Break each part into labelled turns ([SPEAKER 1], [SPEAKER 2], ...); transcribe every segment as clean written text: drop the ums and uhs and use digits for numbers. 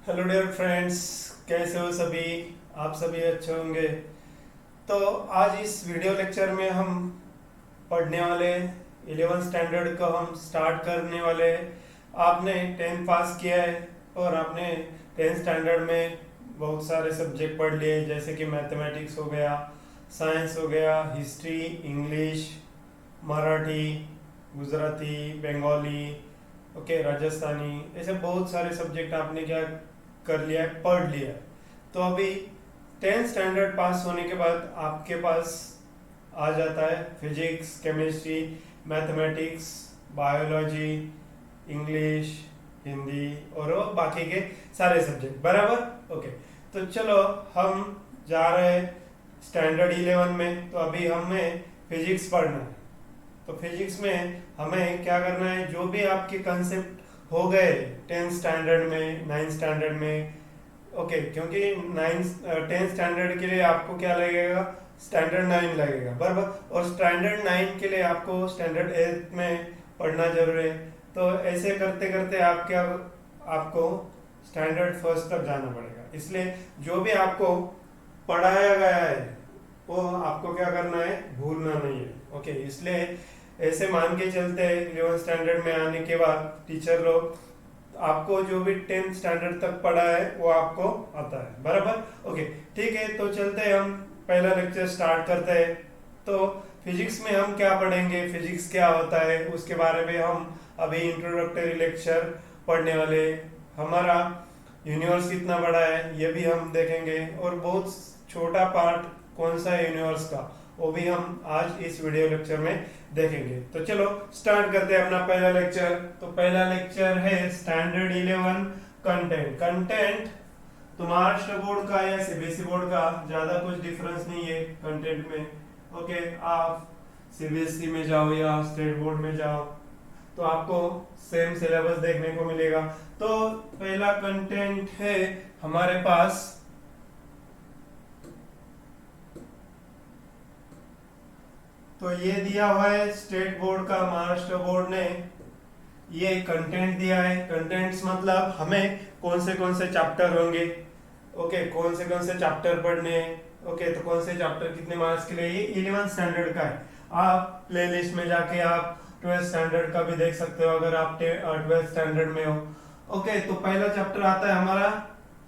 [SPEAKER 1] Hello dear friends, कैसे हो सभी। आप सभी अच्छे होंगे। तो आज इस वीडियो लेक्चर में हम पढ़ने वाले 11th स्टैंडर्ड को हम स्टार्ट करने वाले। आपने 10th पास किया है और आपने 10th स्टैंडर्ड में बहुत सारे सब्जेक्ट पढ़ लिए, जैसे कि मैथमेटिक्स हो गया, साइंस हो गया, history, English, Marathi, Gujarati, Bengali, okay, Rajasthani, ऐसे बहुत सारे सब्जेक्ट आपने क्या कर लिया है, पढ़ लिया है। तो अभी 10th स्टैंडर्ड पास होने के बाद आपके पास आ जाता है physics, chemistry, mathematics, biology, English, Hindi और वो बाकी के सारे सब्जेक्ट, बराबर। ओके, तो चलो हम जा रहे हैं स्टैंडर्ड 11 में। तो अभी हमें फिजिक्स पढ़ना है। तो फिजिक्स में हमें क्या करना है, जो भी आपके कंसेप्ट हो गए 10th स्टैंडर्ड में, 9th स्टैंडर्ड में, ओके, क्योंकि 10th स्टैंडर्ड के लिए आपको क्या लगेगा, स्टैंडर्ड 9 लगेगा, बराबर। और स्टैंडर्ड 9 के लिए आपको स्टैंडर्ड 8 में पढ़ना जरूरी है। तो ऐसे करते करते आप क्या, आपको स्टैंडर्ड फर्स्ट तक जाना पड़ेगा। इसलिए जो भी आपको पढ़ाया गया है वो आपको क्या करना है, भूलना नहीं है। ओके, इसलिए ऐसे मान के चलते हैं 11th स्टैंडर्ड में आने के बाद टीचर लोग आपको जो भी 10th स्टैंडर्ड तक पढ़ा है वो आपको आता है, बराबर। ओके, ठीक है, तो चलते हैं, हम पहला लेक्चर स्टार्ट करते हैं। तो फिजिक्स में हम क्या पढ़ेंगे, फिजिक्स क्या होता है, उसके बारे में हम अभी इंट्रोडक्टरी लेक्चर पढ़ने वाले। हमारा यूनिवर्स कितना बड़ा है ये भी हम देखेंगे, और बहुत छोटा पार्ट कौन सा है यूनिवर्स का, वो भी हम आज इस वीडियो लेक्चर में देखेंगे। तो चलो स्टार्ट करते हैं अपना पहला लेक्चर। तो पहला लेक्चर है स्टैंडर्ड 11 कंटेंट। कंटेंट तो महाराष्ट्र बोर्ड का या सीबीएसई बोर्ड का ज्यादा कुछ डिफरेंस नहीं है कंटेंट में। ओके, आप सीबीएसई में जाओ या स्टेट बोर्ड में जाओ तो आपको सेम सिलेबस देखने को मिलेगा। तो पहला कंटेंट है हमारे पास, तो ये दिया हुआ है स्टेट बोर्ड का, महाराष्ट्र बोर्ड ने ये कंटेंट दिया है। कंटेंट्स मतलब हमें कौन से चैप्टर होंगे, ओके, कौन से चैप्टर पढ़ने हैं। ओके, तो कौन से चैप्टर कितने मार्क्स के लिए, ये 11th स्टैंडर्ड का है। आप प्लेलिस्ट में जाके आप 12th स्टैंडर्ड का भी देख सकते हो अगर आप 12th स्टैंडर्ड में हो। ओके, तो पहला चैप्टर आता है हमारा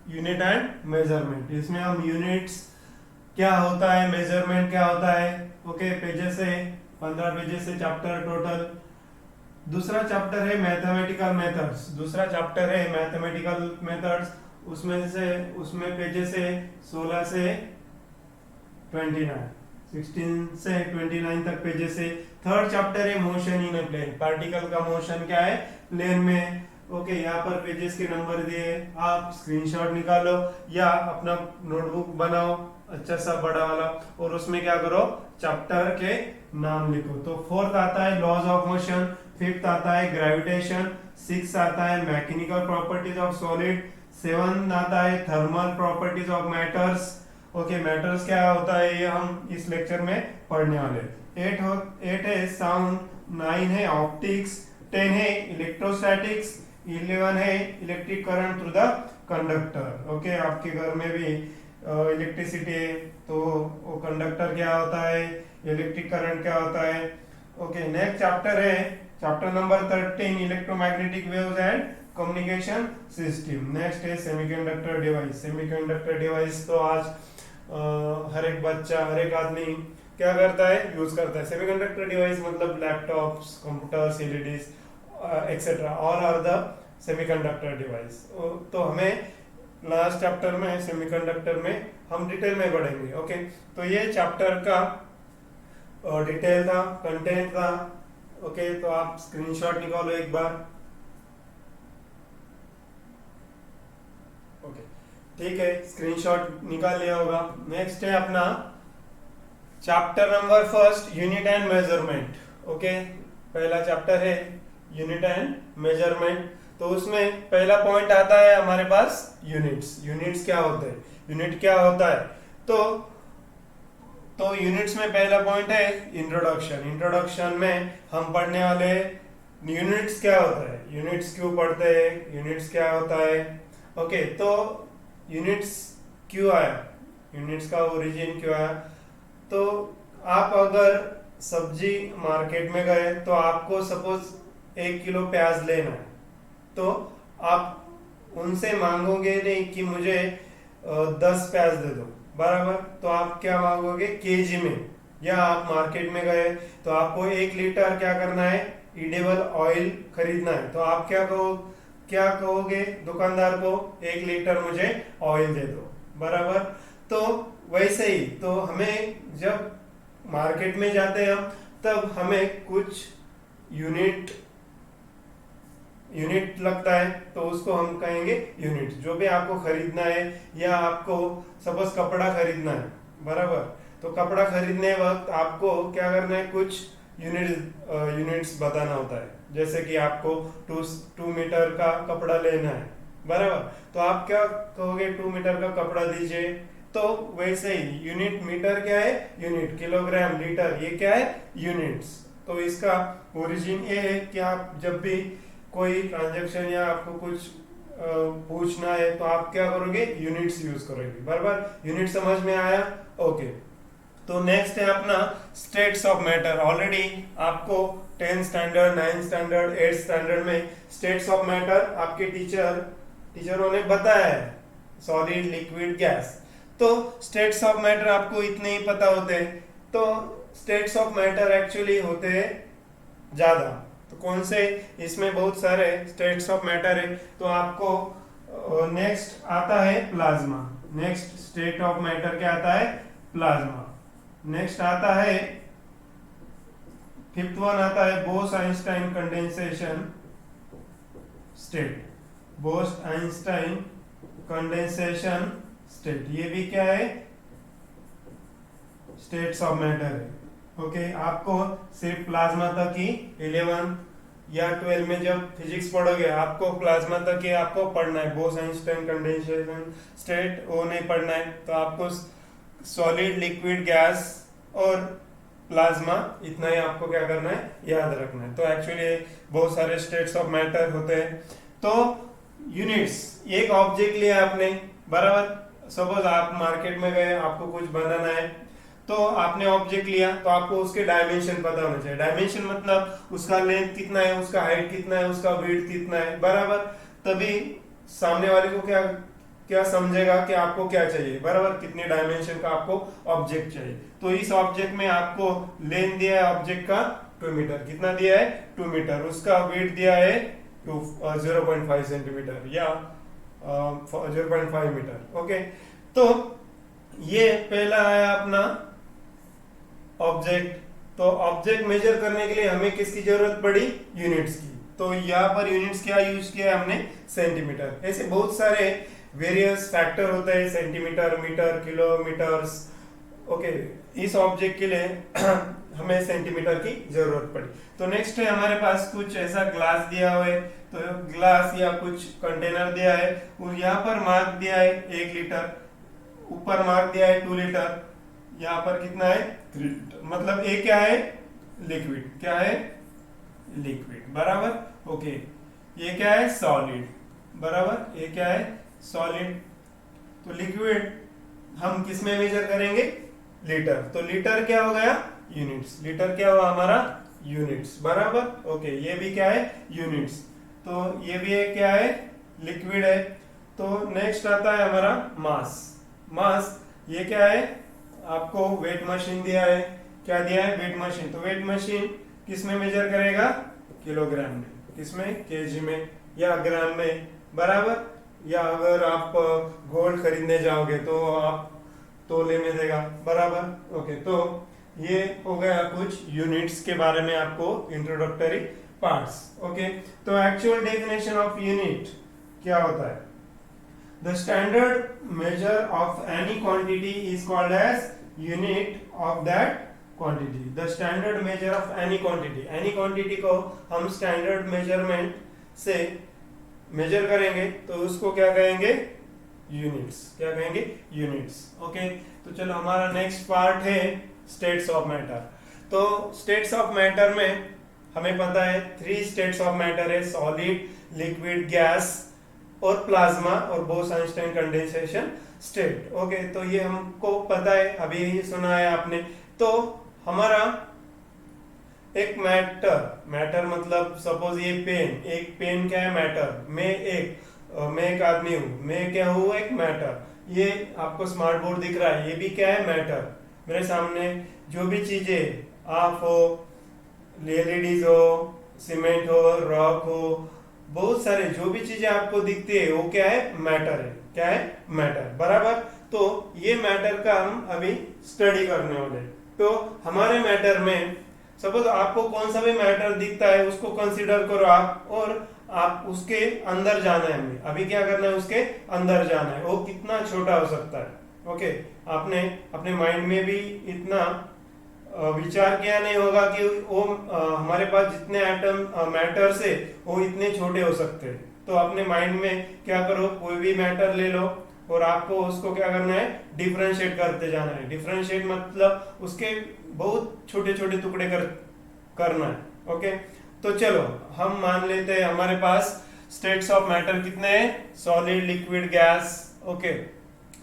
[SPEAKER 1] यूनिट एंड मेजरमेंट। इसमें हम यूनिट्स क्या होता है, मेजरमेंट क्या होता है, ओके, पेजेस है 15 पेजेस से चैप्टर टोटल। दूसरा चैप्टर है मैथमेटिकल मेथड्स, दूसरा चैप्टर है मैथमेटिकल मेथड्स, उसमें पेजेस है 16 से 29, 16 से 29 तक पेजेस है। थर्ड चैप्टर है motion in a plane, particle का मोशन क्या है, प्लेन में। ओके, यहाँ पर पेजेस के नंबर दिए, आप स्क्रीनशॉट निकालो या अपना नोटबुक बनाओ अच्छा सा बड़ा वाला, और उसमें क्या करो, चैप्टर के नाम लिखो। तो फोर्थ आता है लॉज ऑफ मोशन, फिफ्थ आता है ग्रेविटेशन, सिक्स आता है mechanical properties of solid, seven आता है thermal properties of matters. Okay, matters क्या होता है ये हम इस लेक्चर में पढ़ने वाले। एट है साउंड, नाइन है ऑप्टिक्स, 10 है इलेक्ट्रोस्टैटिक्स, 11 है electric current through the conductor. Okay, आपके घर में भी इलेक्ट्रिसिटी है तो वो कंडक्टर क्या होता है, इलेक्ट्रिक करंट क्या होता है। ओके, नेक्स्ट चैप्टर है chapter number 13 electromagnetic waves and communication system. Next है सेमीकंडक्टर डिवाइस। सेमीकंडक्टर डिवाइस तो आज हर एक बच्चा, हर एक आदमी क्या करता है, यूज करता है। सेमीकंडक्टर डिवाइस मतलब laptops, computers, LEDs etcetera, all are the semiconductor device. तो हमें लास्ट चैप्टर में सेमीकंडक्टर में हम डिटेल में पढ़ेंगे। ओके, तो ये चैप्टर का डिटेल था, कंटेंट था। ओके, तो आप स्क्रीनशॉट निकालो एक बार। ओके, ठीक है, स्क्रीनशॉट निकाल लिया होगा। नेक्स्ट है अपना chapter number first unit and measurement. Okay, पहला चैप्टर है यूनिट एंड मेजरमेंट। तो उसमें पहला पॉइंट आता है हमारे पास यूनिट्स। यूनिट्स क्या होते हैं, यूनिट क्या होता है। तो यूनिट्स में पहला पॉइंट है इंट्रोडक्शन। इंट्रोडक्शन में हम पढ़ने वाले यूनिट्स क्या होता है, यूनिट्स क्यों पढ़ते हैं, यूनिट्स क्या होता है, ओके, तो यूनिट्स क्यों आया, यूनिट्स का ओरिजिन क्यों आया? तो आप अगर सब्जी मार्केट में गए तो आपको सपोज 1 किलो प्याज लेना है, तो आप उनसे मांगोगे नहीं कि मुझे 10 प्याज दे दो, बराबर? तो आप क्या मांगोगे, केजी में। या आप मार्केट में गए तो आपको 1 लीटर क्या करना है, ईडेबल ऑयल खरीदना है, तो आप क्या कहोगे दुकानदार को, 1 लीटर मुझे ऑयल दे दो, बराबर? तो वैसे ही तो हमें जब मार्केट में जाते हैं हम, तब हमें कुछ यूनिट यूनिट लगता है, तो उसको हम कहेंगे यूनिट। जो भी आपको खरीदना है, या आपको सपोज कपड़ा खरीदना है, बराबर? तो कपड़ा खरीदने वक्त आपको क्या करना है, कुछ यूनिट्स बताना होता है। जैसे कि आपको 2 मीटर का कपड़ा लेना है, बराबर? तो आप क्या कहोगे, 2 मीटर का कपड़ा दीजिए। तो वैसे ही यूनिट, मीटर क्या है, यूनिट, किलोग्राम, लीटर, ये क्या है, यूनिट्स। तो इसका ओरिजिन ये है कि आप जब भी कोई ट्रांजैक्शन या आपको कुछ पूछना है, तो आप क्या करोगे, यूनिट्स यूज करोगे, बराबर? यूनिट समझ में आया? ओके। तो नेक्स्ट है अपना स्टेट्स ऑफ मैटर। ऑलरेडी आपको 10 स्टैंडर्ड, 9 स्टैंडर्ड, 8 स्टैंडर्ड में स्टेट्स ऑफ मैटर आपके टीचरों ने बताया है, सॉलिड, लिक्विड, गैस। तो स्टेट्स ऑफ मैटर आपको इतने ही पता होते हैं। तो स्टेट्स ऑफ मैटर एक्चुअली होते हैं ज्यादा। तो कौन से, इसमें बहुत सारे स्टेट्स ऑफ मैटर है। तो आपको नेक्स्ट आता है plasma. Next state of matter क्या आता है, प्लाज्मा। नेक्स्ट आता है, फिफ्थ वन आता है बोस-आइंस्टाइन कंडेंसेशन स्टेट। बोस-आइंस्टाइन कंडेंसेशन स्टेट, ये भी क्या है, स्टेट्स ऑफ मैटर है। ओके, आपको सिर्फ प्लाज्मा तक ही 11 या 12 में जब फिजिक्स पढ़ोगे, आपको प्लाज्मा तक ही आपको पढ़ना है। बोस-आइंस्टाइन कंडेंसेशन स्टेट वो नहीं पढ़ना है। तो आपको सॉलिड, लिक्विड, गैस और प्लाज्मा, इतना ही आपको क्या करना है, याद रखना है। तो एक्चुअली बहुत सारे स्टेट्स ऑफ मैटर होते हैं। तो यूनिट्स, एक ऑब्जेक्ट लिया आपने, बराबर? सपोज आप मार्केट में गए, आपको कुछ बनाना है, तो आपने ऑब्जेक्ट लिया, तो आपको उसके डायमेंशन पता होना चाहिए। डायमेंशन मतलब उसका लेंथ कितना है, उसका हाइट कितना है, उसका विड्थ कितना है, बराबर? तभी सामने वाले को क्या क्या समझेगा कि आपको क्या चाहिए, बराबर? कितने डायमेंशन का आपको ऑब्जेक्ट चाहिए। तो इस ऑब्जेक्ट में आपको लेंथ दिया है ऑब्जेक्ट का 2 मीटर, कितना दिया है, 2 मीटर। उसका वेट दिया है 0.5 सेंटीमीटर या 0.5 मीटर। ओके, तो ये पहला है अपना ऑब्जेक्ट। तो ऑब्जेक्ट मेजर करने के लिए हमें किसकी जरूरत पड़ी, यूनिट्स की। तो यहाँ पर यूनिट्स क्या यूज किया हमने, सेंटीमीटर। ऐसे बहुत सारे वेरियस फैक्टर होते हैं, सेंटीमीटर, मीटर, किलोमीटर्स। ओके, इस ऑब्जेक्ट के लिए हमें सेंटीमीटर की जरूरत पड़ी। तो नेक्स्ट है हमारे पास कुछ ऐसा ग्लास दिया हुआ है। तो ग्लास या कुछ कंटेनर दिया है, और यहाँ पर मार्क दिया है 1 लीटर, ऊपर मार्क दिया है 2 लीटर, यहाँ पर कितना है 3 लीटर। मतलब ये क्या है, लिक्विड। क्या है, लिक्विड, बराबर? ओके, ये क्या है, सॉलिड, बराबर? ये क्या है, सॉलिड। तो लिक्विड हम किस में मेजर करेंगे, लीटर। तो लीटर क्या हो गया, यूनिट्स। लीटर क्या हुआ हमारा, यूनिट्स, बराबर? ओके, ये भी क्या है, यूनिट्स। तो ये भी है क्या है, लिक्विड है। तो नेक्स्ट आता है हमारा मास। मास, ये क्या है, आपको वेट मशीन दिया है। क्या दिया है, वेट मशीन। तो वेट मशीन किस में मेजर करेगा, किलोग्राम में। किसमें, केजी में या ग्राम में, बराबर? या अगर आप गोल्ड खरीदने जाओगे तो आप तोले में देगा, बराबर? ओके, तो ये हो गया कुछ यूनिट्स के बारे में आपको इंट्रोडक्टरी पार्ट्स। ओके, तो एक्चुअल डेफिनेशन ऑफ यूनिट क्या होता है, the standard measure of any quantity is called as unit of that quantity. The standard measure of any quantity, any quantity को हम स्टैंडर्ड मेजरमेंट से मेजर करेंगे तो उसको क्या कहेंगे, यूनिट्स। क्या कहेंगे, यूनिट्स। ओके, तो चलो हमारा नेक्स्ट पार्ट है स्टेट्स ऑफ मैटर। तो स्टेट्स ऑफ मैटर में हमें पता है 3 स्टेट्स ऑफ मैटर है, सॉलिड, लिक्विड, गैस। और प्लाज्मा और बोस-आइंस्टाइन कंडेंसेशन स्टेट। ओके, तो ये हमको पता है, अभी ये सुना है आपने। तो हमारा एक मैटर मतलब सपोज ये पेन, एक पेन क्या है? मैटर। मैं एक आदमी हूँ, मैं क्या हूँ? एक मैटर। ये आपको स्मार्ट बोर्ड दिख रहा है, ये भी क्या है? मैटर। मेरे सामने जो भी चीजें, आप हो, एलईडीज हो, सीमेंट हो, रॉक हो, बहुत सारे जो भी चीजें आपको दिखती है वो क्या है? मैटर है। क्या है? मैटर। बराबर। तो ये मैटर का हम अभी स्टडी करने वाले। तो हमारे मैटर में सपोज आपको कौन सा भी मैटर दिखता है उसको कंसीडर करो आप, और आप उसके अंदर जाना है। हमें अभी क्या करना है? उसके अंदर जाना है। वो कितना छोटा हो सकता है? ओके, आपने अपने माइंड में भी इतना विचार किया नहीं होगा कि वो हमारे पास जितने एटम मैटर से वो इतने छोटे हो सकते हैं। तो अपने माइंड में क्या करो, कोई भी मैटर ले लो और आपको उसको क्या करना है? डिफरेंशिएट करते जाना है। डिफरेंशिएट मतलब उसके बहुत छोटे छोटे टुकड़े करना है। ओके, तो चलो हम मान लेते हैं हमारे पास स्टेट्स ऑफ मैटर कितने हैं? Solid, liquid, gas. ओके,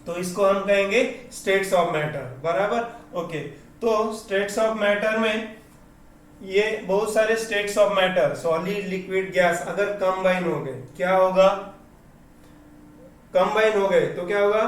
[SPEAKER 1] तो इसको हम कहेंगे स्टेट्स ऑफ मैटर। बराबर। ओके, तो स्टेट्स ऑफ मैटर में ये बहुत सारे states of matter, solid, liquid, gas अगर कंबाइन हो गए, क्या होगा? कंबाइन हो गए तो क्या होगा?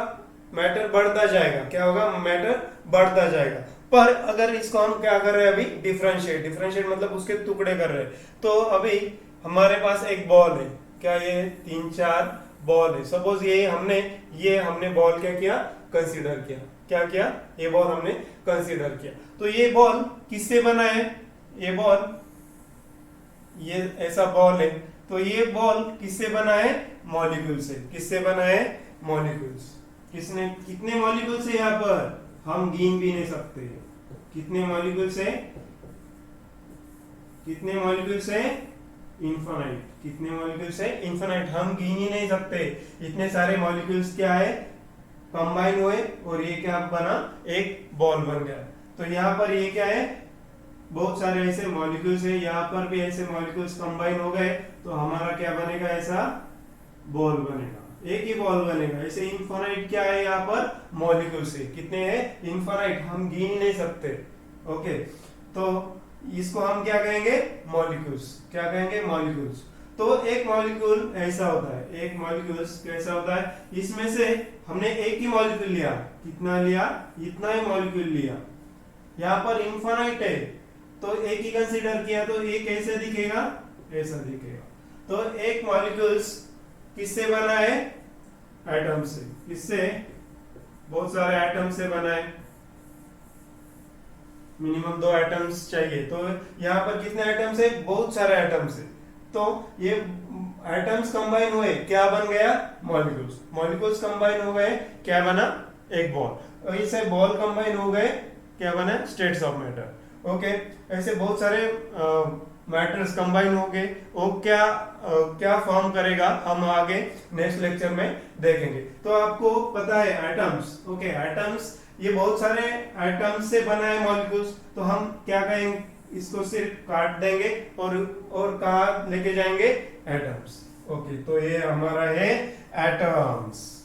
[SPEAKER 1] मैटर बढ़ता जाएगा। क्या होगा? मैटर बढ़ता जाएगा। पर अगर इसको हम क्या कर रहे हैं अभी? डिफरेंशिएट मतलब उसके टुकड़े कर रहे हैं। तो अभी हमारे पास एक बॉल है, क्या ये 3-4 बॉल है। सपोज ये हमने बॉल क्या किया? कंसीडर किया। क्या किया? ये बॉल हमने कंसीडर किया। तो ये बॉल किससे बना है? ये ऐसा बॉल है, तो ये बॉल किससे बना है? मॉलिक्यूल से। किससे बना है? मॉलिक्यूल्स। कितने मॉलिक्यूल्स है यहाँ पर? हम गिन भी नहीं सकते। कितने मॉलिक्यूल्स है? इनफाइनाइट। कितने मॉलिक्यूल्स है? इनफाइनाइट। हम गिन ही नहीं सकते। इतने सारे मॉलिक्यूल्स क्या है? कंबाइन हुए और ये क्या बना? एक बॉल बन गया। तो यहाँ पर ये क्या है? बहुत सारे ऐसे मॉलिक्यूल्स है, यहाँ पर भी ऐसे मॉलिक्यूल्स कंबाइन हो गए तो हमारा क्या बनेगा? ऐसा बॉल बनेगा। एक ही बॉल बनेगा। ऐसे इनफाइनाइट क्या है? यहाँ पर मॉलिक्यूल्स है। कितने हैं? इनफाइनाइट। हम गिन ही नहीं सकते। ओके, तो इसको हम क्या कहेंगे? मॉलिक्यूल्स। क्या कहेंगे? मॉलिक्यूल्स। तो एक मॉलिक्यूल ऐसा होता है। एक मॉलिक्यूल कैसा होता है? इसमें से हमने एक ही मॉलिक्यूल लिया। कितना लिया? इतना ही मॉलिक्यूल लिया। यहाँ पर इनफाइनाइट है तो एक ही कंसीडर किया, तो ये कैसे दिखेगा? ऐसा दिखेगा। तो एक मॉलिक्यूल्स किससे बना है? एटम से। किससे? बहुत सारे एटम से बना है। मिनिमम 2 एटम्स चाहिए। तो यहाँ पर कितने एटम्स है? बहुत सारे एटम्स है। तो ये एटम्स कंबाइन हुए, क्या बन गया? मॉलिक्यूल्स। मॉलिक्यूल्स कंबाइन हो गए, क्या बना? एक बॉल। और इसे बॉल कंबाइन हो गए, क्या बना? States of matter. ओके, ऐसे बहुत सारे मैटर्स कंबाइन हो गए। वो क्या फॉर्म करेगा हम आगे नेक्स्ट लेक्चर में देखेंगे। तो आपको पता है एटम्स। ओके, एटम्स ये बहुत सारे एटम्स से बना है मॉलिक्यूल्स। तो हम क्या कहेंगे? इसको सिर्फ काट देंगे और कहाँ लेके जाएंगे? एटम्स। ओके, तो ये हमारा है एटम्स।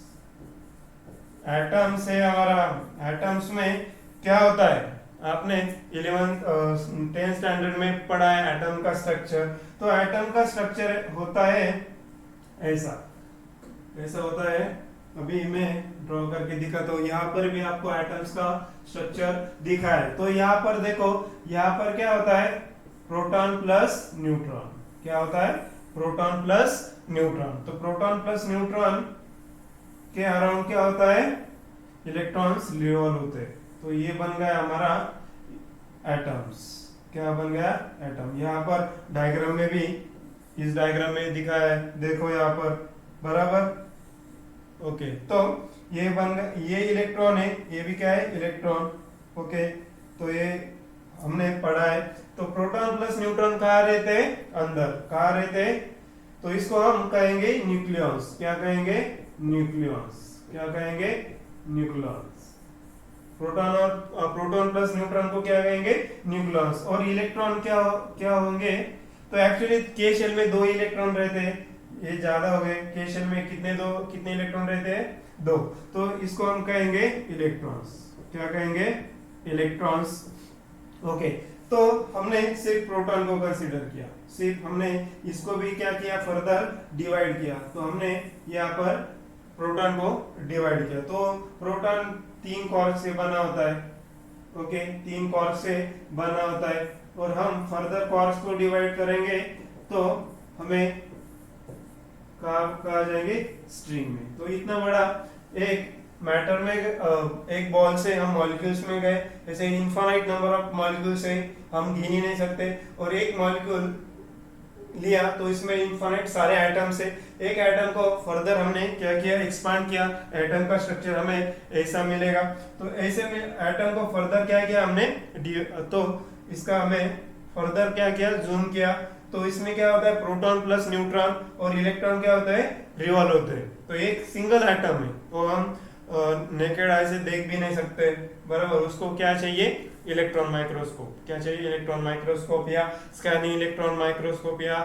[SPEAKER 1] एटम्स है हमारा। एटम्स में क्या होता है? आपने 10th स्टैंडर्ड में पढ़ा है एटम का स्ट्रक्चर। तो एटम का स्ट्रक्चर होता है ऐसा होता है। अभी मैं ड्रॉ करके दिखाता हूँ। यहाँ पर भी आपको एटम्स का स्ट्रक्चर दिखा है। तो यहाँ पर देखो, यहाँ पर क्या होता है? Proton plus neutron. क्या होता है? Proton plus neutron. तो प्रोटॉन प्लस न्यूट्रॉन के अराउंड क्या होता है? इलेक्ट्रॉन्स रिवॉल्व होते हैं। तो ये बन गया हमारा एटम्स। क्या बन गया? एटम। यहाँ पर डायग्राम में भी, इस डायग्राम में दिखा है, देखो यहाँ पर। बराबर। ओके, तो ये बन गया, ये इलेक्ट्रॉन है, ये भी क्या है? इलेक्ट्रॉन। ओके, तो ये हमने पढ़ा है। तो प्रोटॉन प्लस न्यूट्रॉन कहाँ रहते हैं? अंदर। कहाँ रहते हैं? तो इसको हम कहेंगे न्यूक्लियस। क्या कहेंगे? न्यूक्लियस। क्या कहेंगे? न्यूक्लियस। प्रोटॉन प्लस न्यूट्रॉन को क्या कहेंगे? न्यूक्लियस। और इलेक्ट्रॉन क्या होंगे? तो एक्चुअली के शेल में 2 इलेक्ट्रॉन रहते हैं। ये ज्यादा हो गए, के शेल में कितने इलेक्ट्रॉन रहते हैं? 2। तो इसको हम कहेंगे इलेक्ट्रॉन्स। क्या कहेंगे? इलेक्ट्रॉन्स। ओके, तो हमने सिर्फ प्रोटॉन को कंसीडर किया, सिर्फ हमने इसको भी क्या किया, फर्दर डिवाइड किया। तो हमने यहाँ पर प्रोटॉन को डिवाइड किया। तो प्रोटॉन 3 क्वार्क से बना होता है। ओके, 3 क्वार्क से बना होता है, और हम फर्दर क्वार्क्स को डिवाइड करेंगे तो हमें कहा जाएंगे स्ट्रिंग में। तो इतना बड़ा एक मैटर में एक बॉल से हम मॉलिक्यूल्स में गए, ऐसे इनफाइनाइट नंबर ऑफ मॉलिक्यूल्स है, हम गिन ही नहीं सकते। और एक मॉलिक्यूल लिया तो इसमें इनफाइनाइट सारे एटम्स है। एक एटम को फर्दर हमने क्या किया, एक्सपांड किया, एटम का स्ट्रक्चर हमें ऐसा मिलेगा। तो ऐसे में एटम को फर्दर क्या किया हमने, तो इसका हमें फर्दर क्या किया, जूम किया। तो इसमें क्या होता है, प्रोटॉन प्लस न्यूट्रॉन, और इलेक्ट्रॉन क्या होता है, रिवॉल्व होते हैं। तो एक सिंगल एटम है, तो हम नेकेड आई से देख भी नहीं सकते, बराबर। उसको क्या चाहिए, इलेक्ट्रॉन माइक्रोस्कोप। क्या चाहिए, इलेक्ट्रॉन माइक्रोस्कोप या स्कैनिंग इलेक्ट्रॉन माइक्रोस्कोप या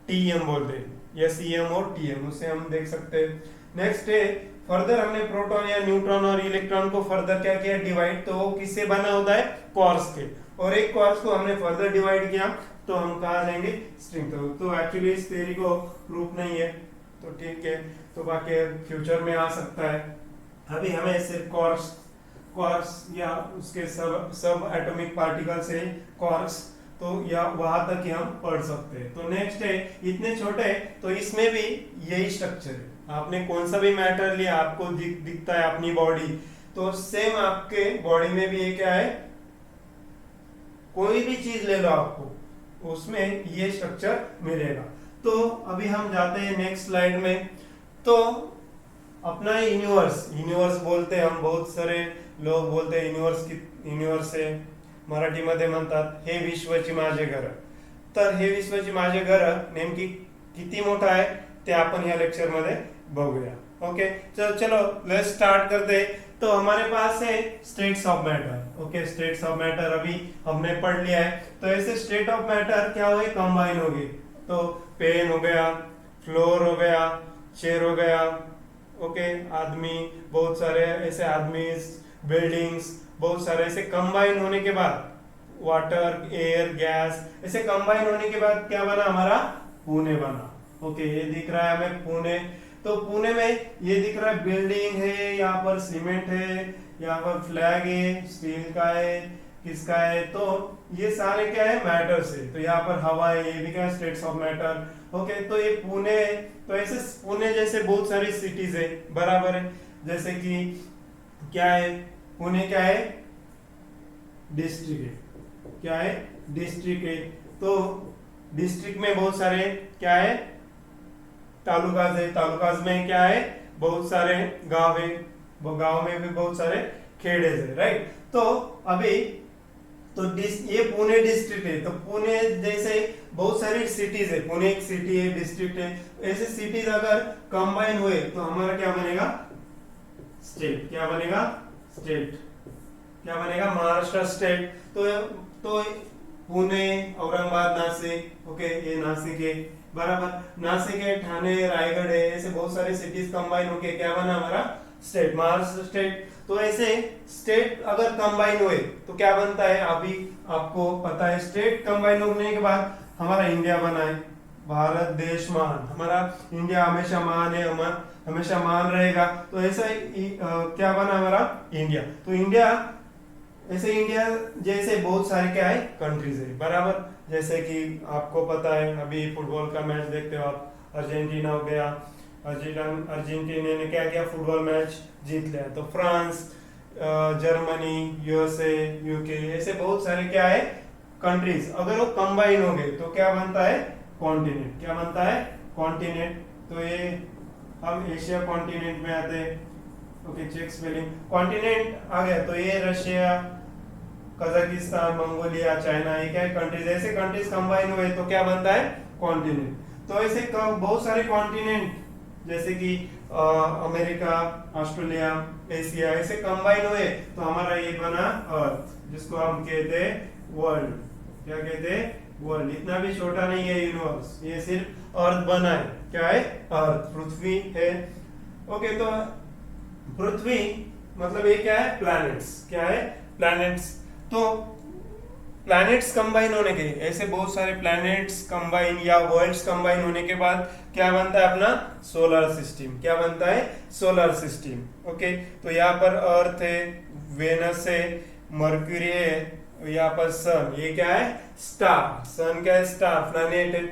[SPEAKER 1] टीएम बोलते हैं, या सीएम और टीएम, उससे हम देख सकते हैं। नेक्स्ट है, फर्दर हमने प्रोटॉन या न्यूट्रॉन और इलेक्ट्रॉन को फर्दर क्या किया, डिवाइड। तो वो किससे बना होता है, क्वार्क्स के। और एक क्वार्क्स को हमने फर्दर डिवाइड किया तो हम कहा जाएंगे स्ट्रिंग। तो एक्चुअली इस थ्योरी को प्रूफ नहीं है, तो ठीक है, तो बाकी फ्यूचर में आ सकता है। अभी हमें सिर्फ क्वार्क्स या उसके सब एटॉमिक पार्टिकल से क्वार्क्स, तो या वहां तक ही हम पढ़ सकते हैं। तो नेक्स्ट है, इतने छोटे, तो इसमें भी यही स्ट्रक्चर है। आपने कौन सा भी मैटर लिया, आपको दिखता है अपनी बॉडी, तो सेम आपके बॉडी में भी ये क्या है, कोई भी चीज ले लो आपको, उसमें ये स्ट्रक्चर मिलेगा। तो अभी हम जाते हैं नेक्स्ट स्लाइड में। तो अपना यूनिवर्स बोलते हैं हम, बहुत सारे लोग बोलते हैं युनिवर्स है, मराठीमध्ये म्हणतात हे विश्वाची माझे घर। तर हे विश्वाची माझे घर नेमकी किती मोठा आहे ते आपण या लेक्चर मध्ये बघूया। ओके, चलो लेट्स स्टार्ट करते। तो हमारे पास है states of matter. Okay, states of matter अभी हमने पढ़ लिया है। तो ऐसे स्टेट ऑफ मैटर क्या हो गए, कंबाइन हो गए। तो पेन हो गया, फ्लोर हो गया, चेयर हो गया, ओके, आदमी, बहुत सारे ऐसे आदमी, बिल्डिंग्स, बहुत सारे ऐसे कंबाइन होने के बाद, वाटर, एयर, गैस, ऐसे कंबाइन होने के बाद क्या बना, हमारा पुणे बना। ओके, ये दिख रहा है हमें पुणे। तो पुणे में ये दिख रहा है बिल्डिंग है, यहाँ पर सीमेंट है, यहाँ पर फ्लैग है, स्टील का है, किसका है, तो ये सारे क्या है, मैटर्स है। तो यहाँ पर हवा है, ये भी क्या है, स्टेट्स ऑफ मैटर। ओके, तो ये पुणे है। तो ऐसे पुणे जैसे बहुत सारी सिटीज है, बराबर है। जैसे कि क्या है, पुणे क्या है, डिस्ट्रिक्ट है। क्या है, डिस्ट्रिक्ट है। तो डिस्ट्रिक्ट में बहुत सारे क्या है, तालुकाज है। तालुकाज में क्या है, बहुत सारे गांव है, वो गांव में भी बहुत सारे खेड़े है, राइट। तो अभी तो ये पुणे डिस्ट्रिक्ट है। तो पुणे जैसे बहुत सारी सिटीज है, पुणे एक सिटी है, डिस्ट्रिक्ट है। ऐसे सिटीज अगर कंबाइन हुए तो हमारा क्या बनेगा, स्टेट। क्या बनेगा, स्टेट। क्या बनेगा, महाराष्ट्र स्टेट। तो पुणे, औरंगाबाद, नासिक, ओके, ये नासिक है, बराबर। नासिक है, ठाणे, रायगढ़ है, ऐसे बहुत सारे सिटीज कंबाइन होके क्या बना, हमारा स्टेट, महाराष्ट्र स्टेट। तो ऐसे स्टेट अगर कंबाइन हुए तो क्या बनता है, अभी आपको पता है, स्टेट कंबाइन होने के बाद हमारा इंडिया बना है, भारत देश महान। हमारा इंडिया हमेशा महान है, हमेशा महान रहेगा। तो ऐसा क्या बना हमारा इंडिया। तो इंडिया, ऐसे इंडिया जैसे बहुत सारे क्या है, कंट्रीज है, बराबर। जैसे कि आपको पता है, अभी फुटबॉल का मैच देखते हो आप, अर्जेंटीना हो गया, अर्जेंटीना ने क्या किया, फुटबॉल मैच जीत लिया। तो फ्रांस, जर्मनी, यूएसए, यूके, ऐसे बहुत सारे क्या है, कंट्रीज, अगर वो कंबाइन हो गए तो क्या बनता है, कॉन्टिनेंट। क्या बनता है, कॉन्टिनेंट। तो ये हम एशिया कॉन्टिनेंट में आते हैं। ओके, चेक स्पेलिंग, कॉन्टिनेंट आ गया। तो ये रशिया, कजाकिस्तान, मंगोलिया, चाइना, ये क्या है, कंट्रीज। ऐसे कंट्रीज कंबाइन हुए तो क्या बनता है, कॉन्टिनेंट। तो ऐसे बहुत सारे कॉन्टिनेंट, जैसे कि अमेरिका, ऑस्ट्रेलिया, एशिया, ऐसे कंबाइन हुए तो हमारा ये बना अर्थ, जिसको हम कहते हैं वर्ल्ड। क्या कहते हैं, वर्ल्ड, इतना भी छोटा नहीं है यूनिवर्स, ये सिर्फ अर्थ बना है। क्या है? अर्थ, पृथ्वी है। ओके, तो पृथ्वी मतलब ये क्या है? प्लैनेट्स। क्या है? प्लैनेट्स। तो प्लैनेट्स कंबाइन होने के, ऐसे बहुत सारे प्लैनेट्स कंबाइन या वर्ल्ड्स कंबाइन होने के बाद क्या बनता है? अपना सोलर सिस्टम। क्या बनता है? Solar system. ओके, तो यहाँ पर अर्थ है, वेनस है, मर्क्यूरी है, यहाँ पर सन, ये क्या है? स्टार। सन क्या है? स्टार। प्लैनेट है,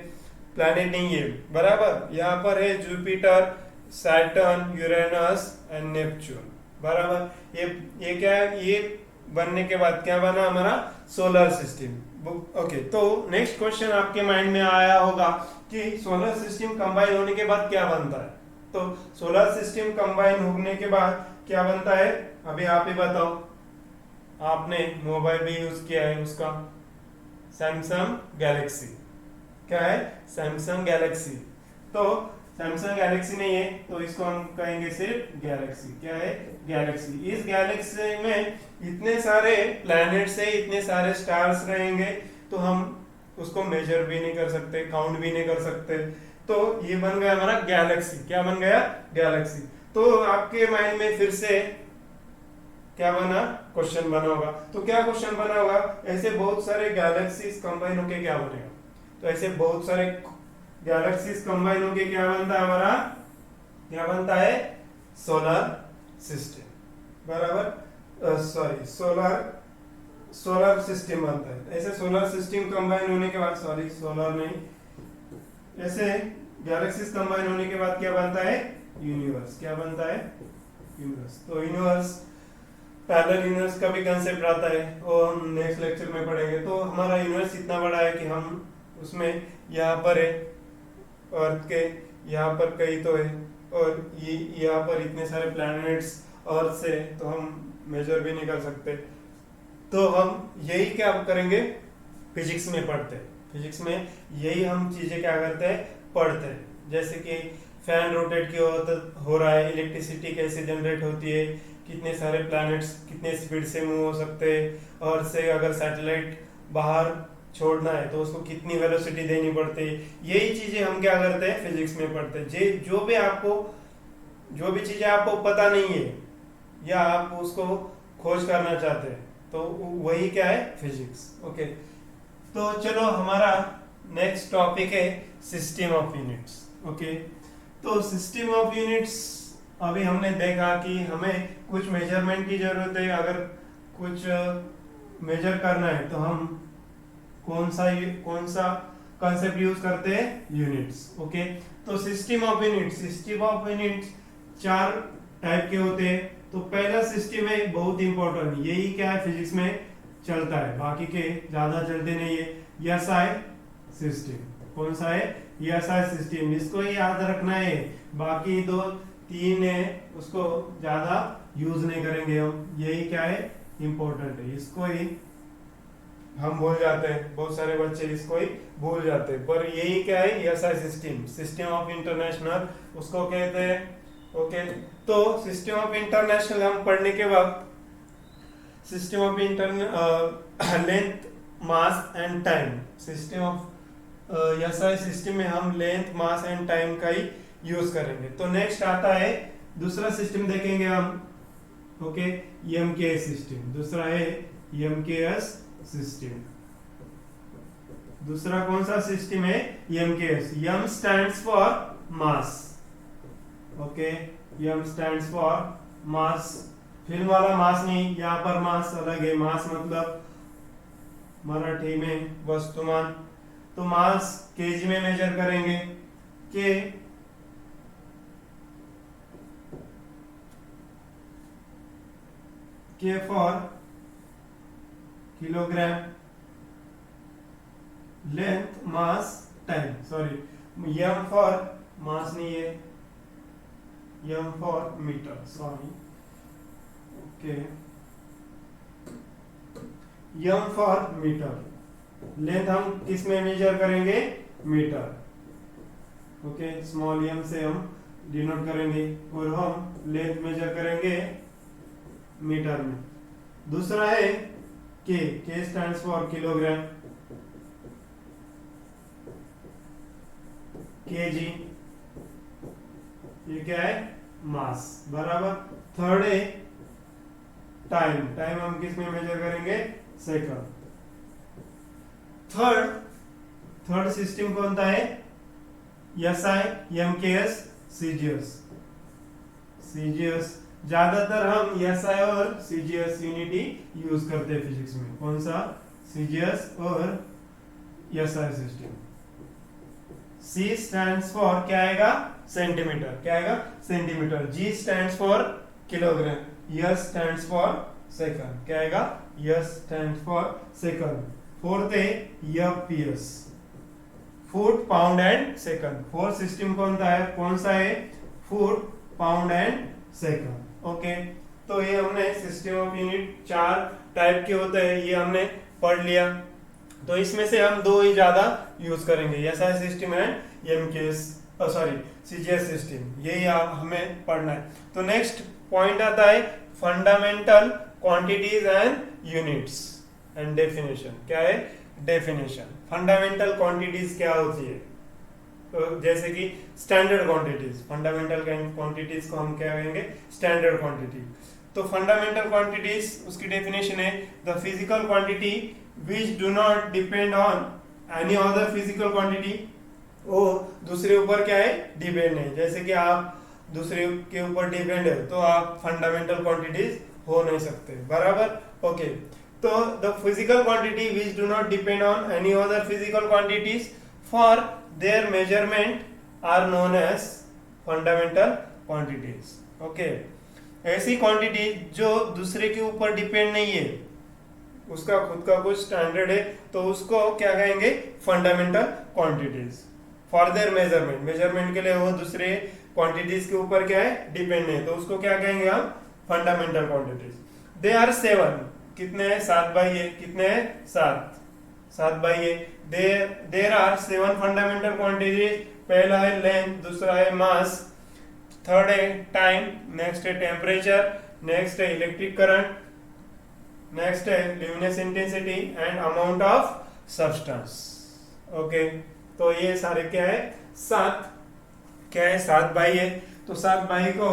[SPEAKER 1] प्लैनेट नहीं है, बराबर। यहाँ पर है Jupiter, Saturn, Uranus and Neptune, बराबर। ये क्या है? ये बनने के बाद क्या बना हमारा? Solar system. ओके, तो नेक्स्ट क्वेश्चन आपके माइंड में आया होगा कि सोलर सिस्टम कंबाइन होने के बाद क्या बनता है। तो सोलर सिस्टम कंबाइन होने के बाद क्या बनता है? अभी आप ही बताओ, आपने मोबाइल भी यूज किया है, उसका सैमसंग गैलेक्सी। क्या है? Samsung Galaxy. तो सैमसंग गैलेक्सी नहीं है तो इसको हम कहेंगे सिर्फ गैलेक्सी। क्या है? गैलेक्सी। इस गैलेक्सी में इतने सारे प्लैनेट्स है, इतने सारे स्टार्स रहेंगे, तो हम उसको मेजर भी नहीं कर सकते, काउंट भी नहीं कर सकते। तो ये बन गया हमारा गैलेक्सी। क्या बन गया? गैलेक्सी। तो आपके माइंड में फिर से क्या बना? क्वेश्चन बना होगा। तो क्या क्वेश्चन बना होगा? ऐसे बहुत सारे गैलेक्सीज कंबाइन होके क्या बनेगा? तो ऐसे बहुत सारे गैलेक्सीज कंबाइन होके क्या बनता है हमारा? क्या बनता है? सोलर सिस्टम, बराबर। सॉरी, सोलर सिस्टम बनता है। ऐसे सोलर सिस्टम कंबाइन होने के बाद, सॉरी सोलर नहीं, ऐसे गैलेक्सीज कंबाइन होने के बाद क्या बनता है? यूनिवर्स। क्या बनता है? यूनिवर्स। तो यूनिवर्स, पैरेलल यूनिवर्स का भी कंसेप्ट आता है, वो हम नेक्स्ट लेक्चर में पढ़ेंगे। तो हमारा यूनिवर्स इतना बड़ा है कि हम उसमें यहाँ पर है अर्थ के, यहाँ पर कई तो है, और ये यहाँ पर इतने सारे प्लैनेट्स अर्थ से, तो हम मेजर भी नहीं कर सकते। तो हम यही क्या करेंगे? फिजिक्स में पढ़ते हैं। फिजिक्स में यही हम चीजें क्या करते हैं? पढ़ते हैं। जैसे कि फैन रोटेट क्यों हो रहा है, इलेक्ट्रिसिटी कैसे जनरेट होती है, कितने सारे प्लैनेट्स कितने स्पीड से मूव हो सकते हैं, और से अगर सैटेलाइट बाहर छोड़ना है तो उसको कितनी वेलोसिटी देनी पड़ती है, यही चीजें हम क्या करते हैं? फिजिक्स में पढ़ते हैं। जो भी चीजें आपको पता नहीं है या आप उसको खोज करना चाहते हैं, तो वही क्या है? फिजिक्स। ओके, तो चलो हमारा नेक्स्ट टॉपिक है सिस्टम ऑफ यूनिट्स। ओके, तो सिस्टम ऑफ यूनिट्स, अभी हमने देखा कि हमें कुछ मेजरमेंट की जरूरत है। अगर कुछ मेजर करना है तो हम कौन सा कंसेप्ट यूज करते हैं? यूनिट्स। ओके, तो सिस्टम ऑफ यूनिट्स 4 टाइप के होते हैं। तो पहला सिस्टम है बहुत इंपॉर्टेंट, यही क्या है? फिजिक्स में चलता है, बाकी के ज्यादा चलते नहीं है। SI system. कौन सा है? SI system. इसको ही याद रखना है, बाकी 2-3 है उसको ज्यादा यूज नहीं करेंगे हम। यही क्या है? इंपॉर्टेंट है, इसको ही हम भूल जाते हैं, बहुत सारे बच्चे इसको ही भूल जाते हैं। पर यही क्या है? एसआई सिस्टम ऑफ इंटरनेशनल उसको कहते हैं। ओके, तो सिस्टम ऑफ इंटरनेशनल हम पढ़ने के बाद system of length, mass and time, system of SI system में हम लेंथ, मास एंड टाइम का ही यूज करेंगे। तो नेक्स्ट आता है दूसरा सिस्टम देखेंगे हम। Okay, MKS system. दूसरा है एमकेएस सिस्टम। दूसरा कौन सा सिस्टम है? MKS. M stands for mass. Okay, M stands for mass. Film वाला मास नहीं, यहाँ पर मास अलग है। मास मतलब मराठी में वस्तुमान। तो मास केजी में मेजर करेंगे। K for kilogram, length, mass, time. Sorry, M for mass नहीं है, M for metre. Sorry, okay, M for metre. Length हम किस में मेजर करेंगे? मीटर। ओके, स्मॉल एम से हम डिनोट करेंगे, और हम लेंथ मेजर करेंगे मीटर में। दूसरा है के स्टैंड्स फॉर किलोग्राम। केजी, ये क्या है मास बराबर। थर्ड है टाइम, टाइम हम किस में मेजर करेंगे सेकंड। थर्ड सिस्टम कौन सा है एसआई एमकेएस सीजीएस। ज्यादातर हम एसआई और सीजीएस यूनिट ही यूज करते हैं फिजिक्स में। कौन सा सीजीएस और SI system. C stands for क्या आएगा सेंटीमीटर, क्या आएगा centimetre. G stands for kilogram, S stands for second, क्या आएगा S stands for second. Fourth है FPS foot pound and second. Fourth system कौन सा है foot pound and second. Okay, तो ये हमने सिस्टम ऑफ यूनिट 4 टाइप के होते हैं, ये हमने पढ़ लिया। तो इसमें से हम 2 ही ज्यादा यूज करेंगे, SI system and MKS CGS system, यही हमें पढ़ना है। तो नेक्स्ट पॉइंट आता है fundamental quantities and units and definition. क्या है डेफिनेशन। फंडामेंटल क्वांटिटीज क्या होती है, तो जैसे कि स्टैंडर्ड क्वांटिटीज, फंडामेंटल क्वांटिटीज को हम क्या कहेंगे स्टैंडर्ड क्वांटिटी। तो फंडामेंटल क्वांटिटीज उसकी डेफिनेशन है the physical quantity which do not depend on any other physical quantity। वो दूसरे ऊपर क्या है डिपेंड नहीं। जैसे कि आप दूसरे के ऊपर डिपेंड है तो आप फंडामेंटल क्वांटिटीज हो नहीं सकते बराबर। ओके, तो the physical quantity which do not depend on any other physical quantities for their measurement are known as fundamental quantities। Okay, ऐसी क्वांटिटी जो दूसरे के ऊपर डिपेंड नहीं है, उसका खुद का कुछ स्टैंडर्ड है, तो उसको क्या कहेंगे fundamental quantities. For their measurement, measurement के लिए वो दूसरे क्वांटिटीज के ऊपर क्या है डिपेंड है, तो उसको क्या कहेंगे हम फंडामेंटल क्वांटिटीज। दे आर 7, कितने हैं 7 बाई ए, कितने हैं 7 बाई ए। There are 7 fundamental quantities. पहला है लेंथ, दूसरा है मास, थर्ड है टाइम, नेक्स्ट है टेम्परेचर, नेक्स्ट है इलेक्ट्रिक करंट, नेक्स्ट है luminous intensity and amount of substance. Okay, तो ये सारे क्या है 7, क्या है 7 बाई है। तो 7 बाई को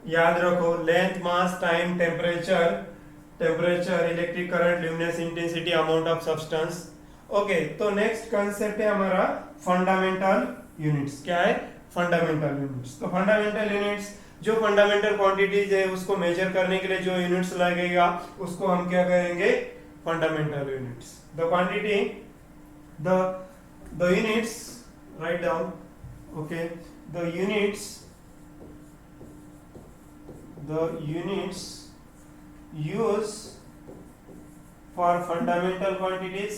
[SPEAKER 1] याद रखो, length mass time temperature electric current luminous intensity amount of substance. Okay, तो नेक्स्ट कंसेप्ट है हमारा फंडामेंटल यूनिट्स। क्या है फंडामेंटल यूनिट्स। तो फंडामेंटल यूनिट्स जो फंडामेंटल क्वांटिटीज है उसको मेजर करने के लिए जो यूनिट्स लगेगा उसको हम क्या कहेंगे fundamental units. The quantity the units, write down. Okay, the units use for fundamental quantities,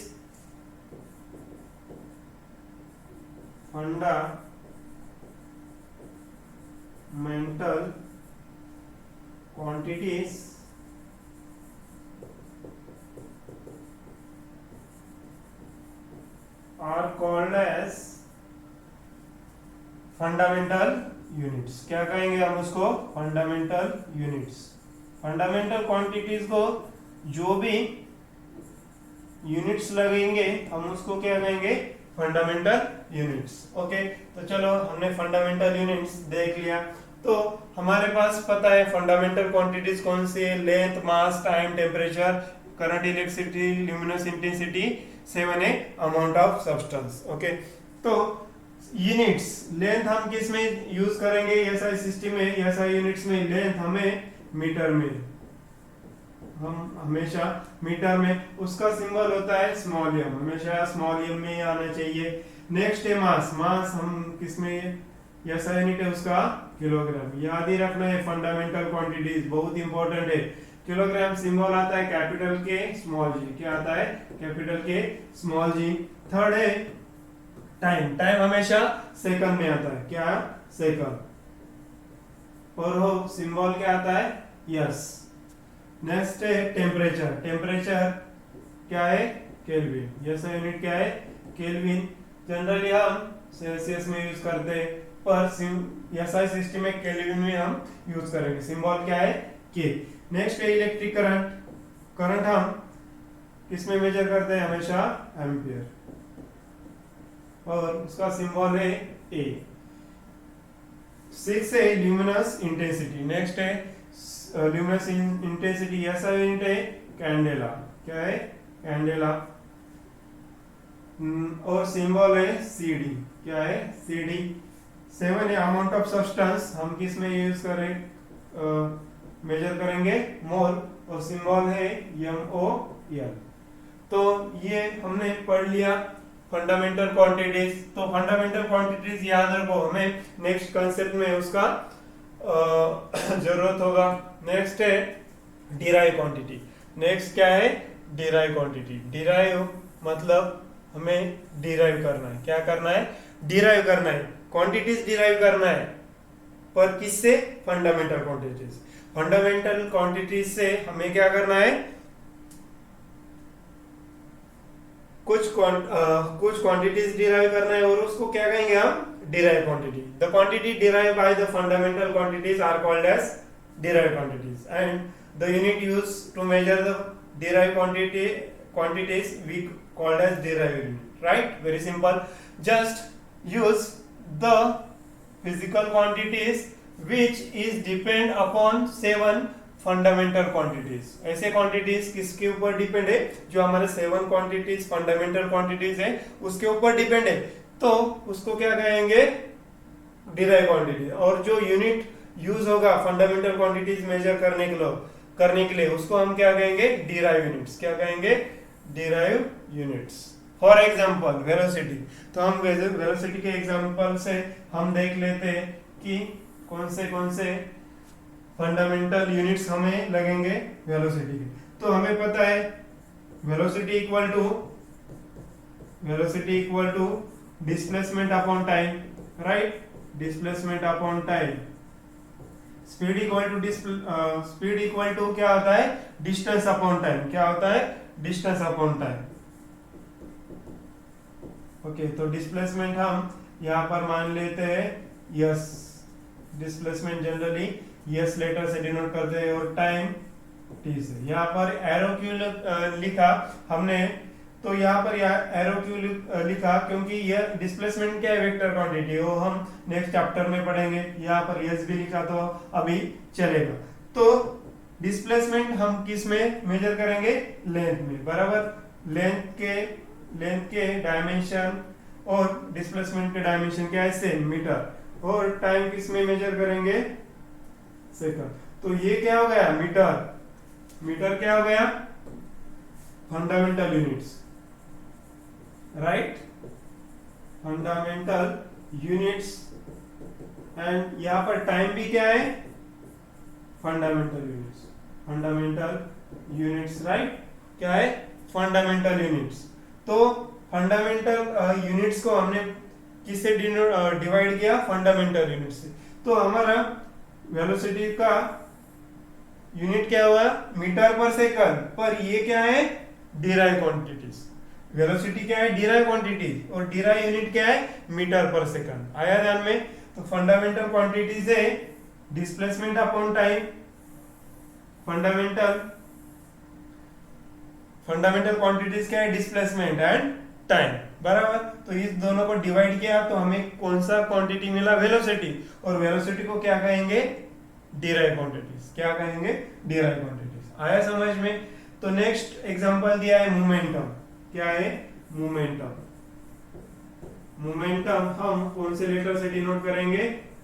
[SPEAKER 1] mental quantities are called as fundamental units। क्या कहेंगे हम उसको फंडामेंटल यूनिट्स। फंडामेंटल क्वांटिटीज को जो भी यूनिट्स लगेंगे हम उसको क्या कहेंगे फंडामेंटल यूनिट्स। ओके, तो चलो हमने फंडामेंटल यूनिट्स देख लिया। तो हमारे पास पता है फंडामेंटल क्वांटिटीज कौन सी है, length mass time temperature current electricity luminous intensity, 7 है अमाउंट ऑफ सब्सटेंस। ओके, तो यूनिट्स लेंथ हम किस में यूज करेंगे एसआई सिस्टम में, एसआई यूनिट्स में लेंथ हमें मीटर में, हम हमेशा मीटर में, उसका सिंबल होता है स्मॉल एम, हमेशा स्मॉल एम में आना चाहिए। नेक्स्ट है मास, मास हम किसमें एसआई यूनिट है उसका किलोग्राम, याद ही रखना है। फंडामेंटल क्वांटिटीज बहुत इंपॉर्टेंट है। किलोग्राम सिंबल आता है कैपिटल के स्मॉल जी, क्या आता है कैपिटल के स्मॉल जी। थर्ड है टाइम, टाइम हमेशा सेकंड में आता है, क्या सेकंड, और वो सिंबल क्या आता है यस। नेक्स्ट है टेम्परेचर, टेम्परेचर क्या है केल्विन, एसआई यूनिट क्या है केल्विन। जनरली हम सेल्सियस में यूज करते हैं, पर एसआई सिस्टम में केल्विन में हम यूज करेंगे, सिंबल क्या है के। नेक्स्ट है इलेक्ट्रिक करंट, करंट हम किस में मेजर करते हैं हमेशा एम्पियर, और उसका सिंबल है ए। 6 है ल्यूमिनस इंटेंसिटी। नेक्स्ट है ल्यूमिनस इंटेंसिटी, ऐसा यूनिट है कैंडेला। क्या है? कैंडेला। और सिंबल है सीडी। क्या है? सीडी। 7 है अमाउंट ऑफ सब्सटेंस, हम किस में यूज करें, मेजर करेंगे मोल, और सिंबल है MOL। तो ये हमने पढ़ लिया फंडामेंटल क्वांटिटीज। तो फंडामेंटल क्वांटिटीज याद रखो, हमें नेक्स्ट कंसेप्ट में उसका जरूरत होगा। नेक्स्ट है डिराइव क्वांटिटी। नेक्स्ट क्या है? Derive quantity. डिराइव मतलब हमें डिराइव करना है। क्या करना है? डिराइव करना है, क्वांटिटीज डिराइव करना है। पर किससे? Fundamental quantities. फंडामेंटल क्वांटिटीज से हमें क्या करना है? कुछ क्वांटिटीज डिराइव करना है, और उसको क्या कहेंगे हम? Derive quantity. The quantity derive by the fundamental quantities are called as derive quantities, and the unit used to measure the derive quantities we called as derived unit. Right? Very simple. Just use the physical quantities which is depend upon 7 fundamental quantities. ऐसे quantities किसके ऊपर depend है? जो हमारे 7 quantities fundamental quantities है उसके ऊपर depend है, तो उसको क्या कहेंगे? Derive quantity. और जो यूनिट यूज होगा फंडामेंटल क्वांटिटीज मेजर करने के लिए उसको हम क्या कहेंगे? Derive units. क्या कहेंगे? Derive units. For example velocity. तो हम वेलोसिटी के एग्जाम्पल से हम देख लेते हैं कि कौन से फंडामेंटल यूनिट्स हमें लगेंगे वेलोसिटी के। तो हमें पता है velocity equal to displacement upon time. Right? Displacement upon time. Speed equal to क्या होता है? Distance upon time. क्या होता है? Distance upon time. ओके, तो डिस्प्लेसमेंट हम यहाँ पर मान लेते हैं S. Displacement generally S letter से डिनोट करते हैं, और टाइम टी से। यहाँ पर एरो क्यों लिखा हमने? तो यहाँ पर एरो क्यों लिखा? क्योंकि यह डिस्प्लेसमेंट क्या है? वेक्टर क्वांटिटी, वो हम नेक्स्ट चैप्टर में पढ़ेंगे। यहाँ पर यस भी लिखा तो अभी चलेगा। तो डिस्प्लेसमेंट हम किस में मेजर करेंगे? लेंथ में। बराबर। लेंथ के डायमेंशन और डिस्प्लेसमेंट के डायमेंशन क्या है? Same, metre. और टाइम किस में मेजर करेंगे? सेकंड। तो ये क्या हो गया? मीटर क्या हो गया? Fundamental units. Right? Fundamental units. And यहां पर टाइम भी क्या है? Fundamental units. राइट? क्या है? Fundamental units. तो फंडामेंटल यूनिट्स को हमने किससे डिवाइड किया? फंडामेंटल यूनिट से। तो हमारा वेलोसिटी का यूनिट क्या हुआ? मीटर पर सेकंड। पर ये क्या है? Derive quantities. वेलोसिटी क्या है? Derive quantities. और डिराइव यूनिट क्या है? मीटर पर सेकंड। आया ध्यान में? तो फंडामेंटल क्वांटिटीज है displacement upon time. Fundamental quantities क्या है? Displacement and time. बराबर। तो इस दोनों को डिवाइड किया तो हमें कौन सा क्वांटिटी मिला? वेलोसिटी। और वेलोसिटी को क्या कहेंगे? Derive quantities. क्या कहेंगे? Derive quantities. आया समझ में? तो नेक्स्ट एग्जांपल दिया है मोमेंटम। क्या है? मोमेंटम हम कौन से लेटर से डिनोट करेंगे?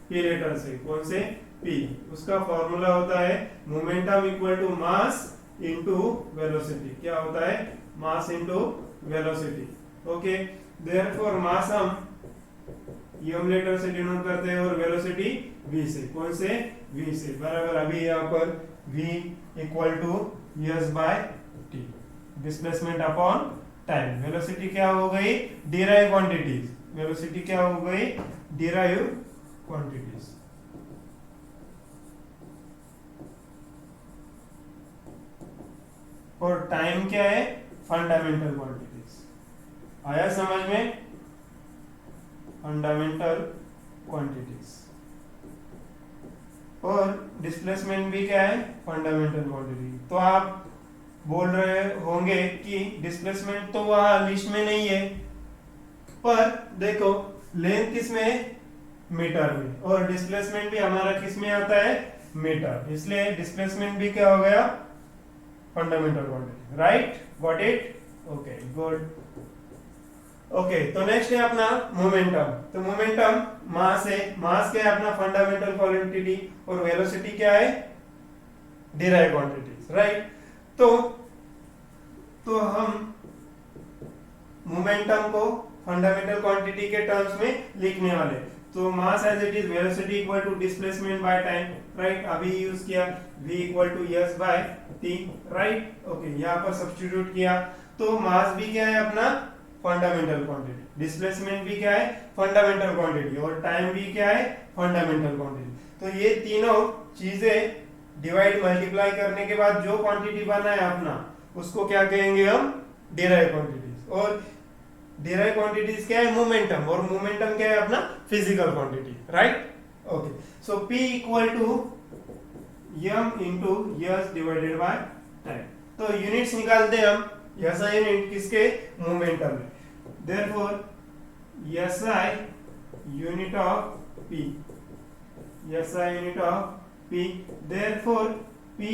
[SPEAKER 1] पी लेटर से। कौन से? पी। उसका फॉर्मूला होता है momentum equal to mass into velocity. क्या होता है? Mass into velocity. Okay, therefore mass हम एम लेटर से डिनोट करते हैं और वेलोसिटी v से। कौन से? v से। बराबर। अभी यहाँ पर v equal to s by t। Displacement upon time. Velocity क्या हो गई? Derive quantities. वेलोसिटी क्या हो गई? Derive quantities. और टाइम क्या है? Fundamental quantities. आया समझ में? Fundamental quantities. और डिस्प्लेसमेंट भी क्या है? Fundamental quantity. तो आप बोल रहे होंगे कि डिस्प्लेसमेंट तो वहां लिस्ट में नहीं है, पर देखो लेंथ किस में है, मीटर में, और डिस्प्लेसमेंट भी हमारा किस में आता है, मीटर, इसलिए डिस्प्लेसमेंट भी क्या हो गया, fundamental quantity, right, got it, okay good. Okay तो नेक्स्ट है अपना मोमेंटम। तो मोमेंटम मास है, मास क्या है अपना फंडामेंटल क्वांटिटी, और वेलोसिटी क्या है, डिराइव क्वांटिटी, राइट। तो हम मोमेंटम को फंडामेंटल क्वांटिटी के टर्म्स में लिखने वाले, तो mass as it is velocity equal to displacement by time, right, अभी यूज किया v equal to s by t, right, okay, यहाँ पर सब्स्टिट्यूट किया, तो मास भी क्या है अपना फंडामेंटल क्वांटिटी, डिस्प्लेसमेंट भी क्या है फंडामेंटल क्वांटिटी, और टाइम भी क्या है फंडामेंटल क्वांटिटी। तो ये तीनों चीजें डिवाइड मल्टीप्लाई करने के बाद जो क्वांटिटी बना है अपना, उसको क्या कहेंगे हम, डिराइव क्वांटिटीज, और डिराइव क्वांटिटीज क्या है, मोमेंटम, और मोमेंटम क्या है अपना physical quantity, right, okay. So p equal to m into s divided by time. तो यूनिट्स निकालते हैं हम, SI यूनिट किसके, मोमेंटम में, therefore SI unit of p, SI unit of p, therefore p,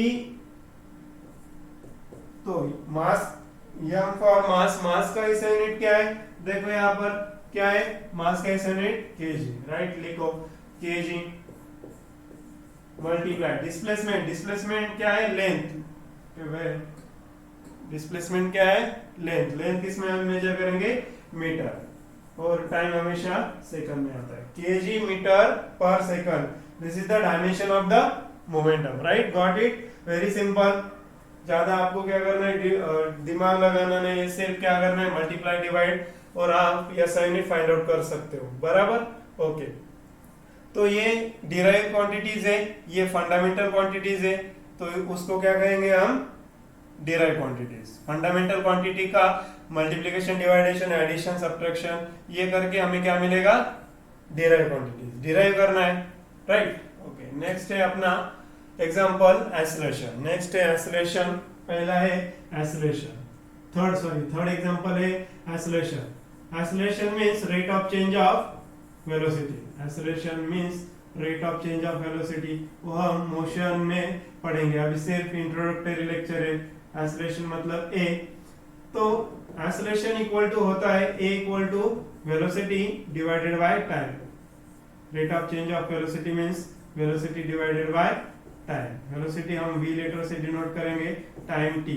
[SPEAKER 1] तो मास, m फॉर मास, मास का ऐसा unit क्या है, देखो यहाँ पर क्या है, मास का ऐसा यूनिट kg, राइट, लिखो kg मल्टीप्लाई डिस्प्लेसमेंट, डिस्प्लेसमेंट क्या है, लेंथ, डिस्प्लेसमेंट क्या है, लेंथ, लेंथ किस में हम मेजर करेंगे, मीटर, और टाइम हमेशा सेकंड में आता है, kg मीटर पर second, this is the dimension of the momentum, right, got it, very simple. ज्यादा आपको क्या करना है, दिमाग लगाना नहीं है, सिर्फ क्या करना है, मल्टीप्लाई डिवाइड, और आप SI यूनिट फाइंड आउट कर सकते हो, बराबर, ओके। तो ये डिराइव क्वांटिटीज है, ये फंडामेंटल क्वांटिटीज है, तो उसको क्या कहेंगे हम, डिराइव क्वांटिटीज। फंडामेंटल क्वांटिटी का मल्टीप्लिकेशन, डिवाइडेशन, एडिशन, सब्ट्रैक्शन, ये करके हमें क्या मिलेगा, डिराइव क्वांटिटीज, डिराइव करना है, राइट, ओके। नेक्स्ट है अपना एग्जांपल एक्सेलरेशन, नेक्स्ट है एक्सेलरेशन, पहला है एक्सेलरेशन, थर्ड एग्जांपल है acceleration. Acceleration means rate of change of velocity, acceleration means rate of change of velocity, वो हम मोशन में पढ़ेंगे, अभी सिर्फ इंट्रोडक्टरी लेक्चर है। एक्सेलरेशन मतलब a, तो एक्सेलरेशन इक्वल टू होता है a equal to velocity divided by time, rate of change of velocity means velocity divided by time, velocity हम v लेटर से डिनोट करेंगे, टाइम t।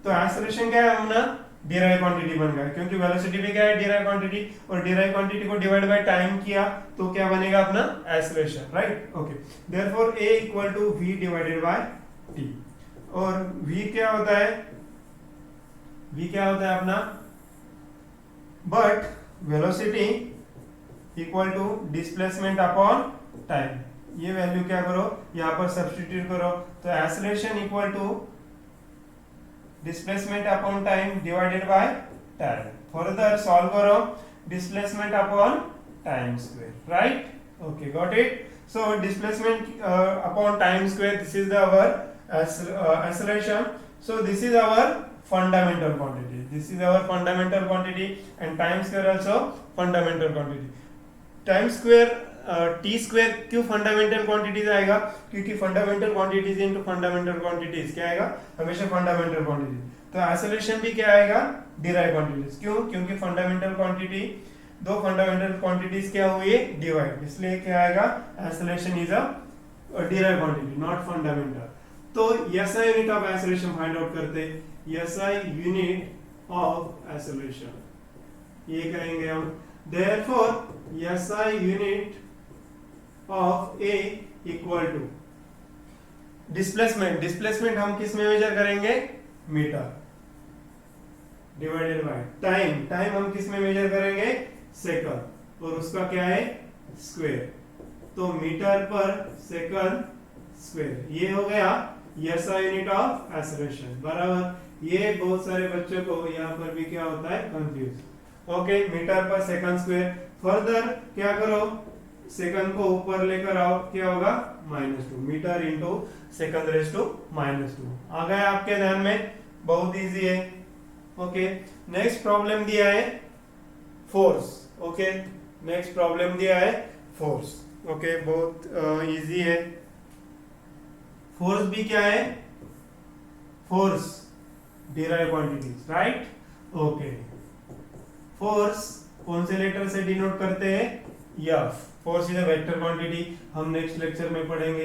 [SPEAKER 1] तो एक्सेलरेशन क्या है अपना, डिराइव क्वांटिटी बन गया, क्योंकि वेलोसिटी भी क्या है, डिराइव क्वांटिटी, और डिराइव क्वांटिटी को डिवाइड बाय टाइम किया तो क्या बनेगा अपना acceleration, right, okay. Therefore a equal to v divided by t, और v क्या होता है, v क्या होता है अपना, but velocity equal to displacement upon time, ये वैल्यू क्या करो, यहाँ पर सब्स्टिट्यूट करो, तो acceleration equal to displacement upon time divided by time, further solve करो, displacement upon time square, right, okay, got it. So displacement upon time square, this is our acceleration, so this is our fundamental quantity, this is our fundamental quantity, and time square also fundamental quantity। Time square t square क्यों fundamental quantities आएगा, क्योंकि fundamental quantities into fundamental quantities क्या आएगा, हमेशा fundamental quantity, तो acceleration भी क्या आएगा, डिराइव क्वांटिटीज, क्यों, क्योंकि फंडामेंटल क्वांटिटी, दो फंडामेंटल क्वांटिटीज क्या हुई, डिवाइड, इसलिए क्या आएगा, acceleration is a derive quantity, not fundamental. तो SI unit of acceleration find out करते, SI यूनिट ऑफ एक्सेलरेशन, ये करेंगे हम, therefore SI unit of A equal to displacement, displacement हम किस में मेजर करेंगे, metre, divided by time, time हम किस में मेजर करेंगे, सेकंड, और उसका क्या है, स्क्वायर, तो मीटर पर सेकंड स्क्वायर, ये हो गया SI यूनिट ऑफ एक्सेलरेशन, बराबर। ये बहुत सारे बच्चों को यहाँ पर भी क्या होता है, कंफ्यूज, ओके, मीटर पर सेकंड स्क्वायर, फर्दर क्या करो, सेकंड को ऊपर लेकर आओ, क्या होगा, -2, metre into second raise to -2, आ गया आपके ध्यान में, बहुत इजी है, ओके। नेक्स्ट प्रॉब्लम दिया है फोर्स। ओके, नेक्स्ट प्रॉब्लम दिया है फोर्स। ओके, बहुत इजी है। फोर्स भी क्या है? Force derive quantities, right? Okay, force कौन से लेटर से डिनोट करते हैं? F. Force is a vector quantity, हम नेक्स्ट लेक्चर में पढ़ेंगे,